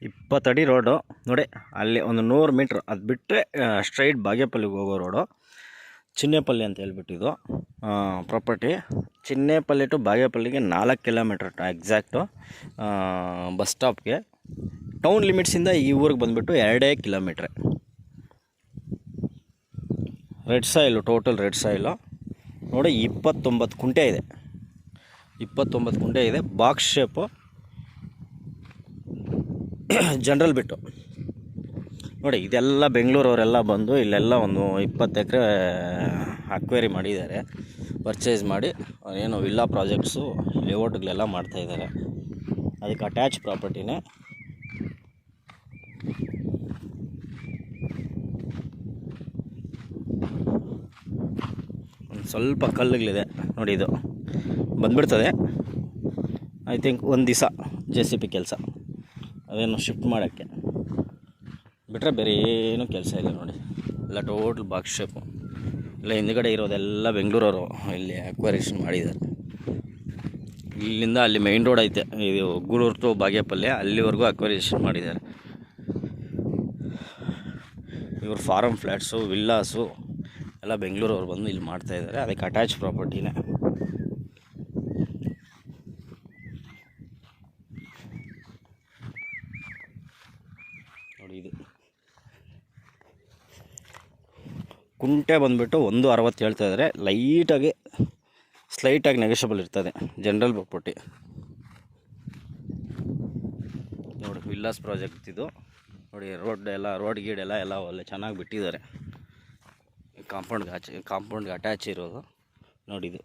20 ಅಡಿ ರೋಡು ನೋಡಿ. ಅಲ್ಲಿ ಒಂದು 100 ಮೀಟ್ರ್ ಅದು ಬಿಟ್ಟರೆ ಸ್ಟ್ರೈಟ್ ಬಾಗೇಪಲ್ಲಿಗೆ ಹೋಗೋ ರೋಡು. ಚಿನ್ನೇಪಲ್ಲಿ ಅಂತ ಹೇಳ್ಬಿಟ್ಟಿದ್ದು ಪ್ರಾಪರ್ಟಿ. ಚಿನ್ನೇಪಲ್ಲಿ ಟು ಬಾಗೇಪಲ್ಲಿಗೆ 4 ಕಿಲೋಮೀಟ್ರ್ ಎಕ್ಸಾಕ್ಟು ಬಸ್ ಸ್ಟಾಪ್ಗೆ. ಟೌನ್ ಲಿಮಿಟ್ಸಿಂದ ಈ ಊರಿಗೆ ಬಂದುಬಿಟ್ಟು 2 ಕಿಲೋಮೀಟ್ರೆ. Red soil, total red soil ನೋಡಿ. 29 ಕುಂಟೆ ಇದೆ, 29 ಕುಂಟೆ ಇದೆ. ಬಾಕ್ಸ್ ಶೇಪು, ಜನರಲ್ ಬಿಟ್ಟು ನೋಡಿ. ಇದೆಲ್ಲ ಬೆಂಗಳೂರವರೆಲ್ಲ ಬಂದು ಇಲ್ಲೆಲ್ಲ ಒಂದು 20 ಎಕರೆ ಅಕ್ವೇರಿ ಮಾಡಿದ್ದಾರೆ. ಪರ್ಚೇಸ್ ಮಾಡಿ ಏನು ವಿಲ್ಲಾ ಪ್ರಾಜೆಕ್ಟ್ಸು ಲೇಔಟ್ಗಳೆಲ್ಲ ಮಾಡ್ತಾಯಿದ್ದಾರೆ. ಅದಕ್ಕೆ ಅಟ್ಯಾಚ್ ಪ್ರಾಪರ್ಟಿನೇ. ಒಂದು ಸ್ವಲ್ಪ ಕಲ್ಲುಗಳಿದೆ ನೋಡಿ. ಇದು ಬಂದುಬಿಡ್ತದೆ ಐ ಥಿಂಕ್ ಒಂದು ದಿವಸ JCB ಕೆಲಸ, ಅದೇನು ಶಿಫ್ಟ್ ಮಾಡೋಕ್ಕೆ ಬಿಟ್ಟರೆ ಬೇರೆ ಏನೂ ಕೆಲಸ ಇಲ್ಲ ನೋಡಿ. ಎಲ್ಲ ಟೋಟಲ್ ಬಾಕ್ಸ್ ಶೇಪು. ಇಲ್ಲ ಹಿಂದುಗಡೆ ಇರೋದೆಲ್ಲ ಬೆಂಗಳೂರವರು ಇಲ್ಲಿ ಅಕ್ವರೇಷನ್ ಮಾಡಿದ್ದಾರೆ. ಇಲ್ಲಿಂದ ಅಲ್ಲಿ ಮೈನ್ ರೋಡ್ ಐತೆ, ಇದು ಗೂಳೂರು ಟು ಬಾಗೇಪಲ್ಲಿ, ಅಲ್ಲಿವರೆಗೂ ಅಕ್ವರೇಷನ್ ಮಾಡಿದ್ದಾರೆ. ಇವರು ಫಾರಮ್ ಫ್ಲ್ಯಾಟ್ಸು, ವಿಲ್ಲಾಸು ಎಲ್ಲ ಬೆಂಗಳೂರವ್ರು ಬಂದು ಇಲ್ಲಿ ಮಾಡ್ತಾಯಿದ್ದಾರೆ. ಅದಕ್ಕೆ ಅಟ್ಯಾಚ್ ಪ್ರಾಪರ್ಟಿನೇ. ನೋಡಿ ಇದು ಕುಂಟೆ ಬಂದುಬಿಟ್ಟು 1.60 ಹೇಳ್ತಾಯಿದ್ದಾರೆ. ಲೈಟಾಗಿ ಸ್ಲೈಟಾಗಿ ನೆಗೋಷಿಯಬಲ್ ಇರ್ತದೆ. ಜನರಲ್ ಪ್ರಾಪರ್ಟಿ ನೋಡಿ. ವಿಲ್ಲಾಸ್ ಪ್ರಾಜೆಕ್ಟ್ ಇದು ನೋಡಿ. ರೋಡ್ ಗೀಡೆಲ್ಲ ಒಳ್ಳೆ ಚೆನ್ನಾಗಿ ಬಿಟ್ಟಿದ್ದಾರೆ. ಕಾಂಪೌಂಡ್ಗೆ ಅಟ್ಯಾಚ್ ಇರೋದು ನೋಡಿ ಇದು.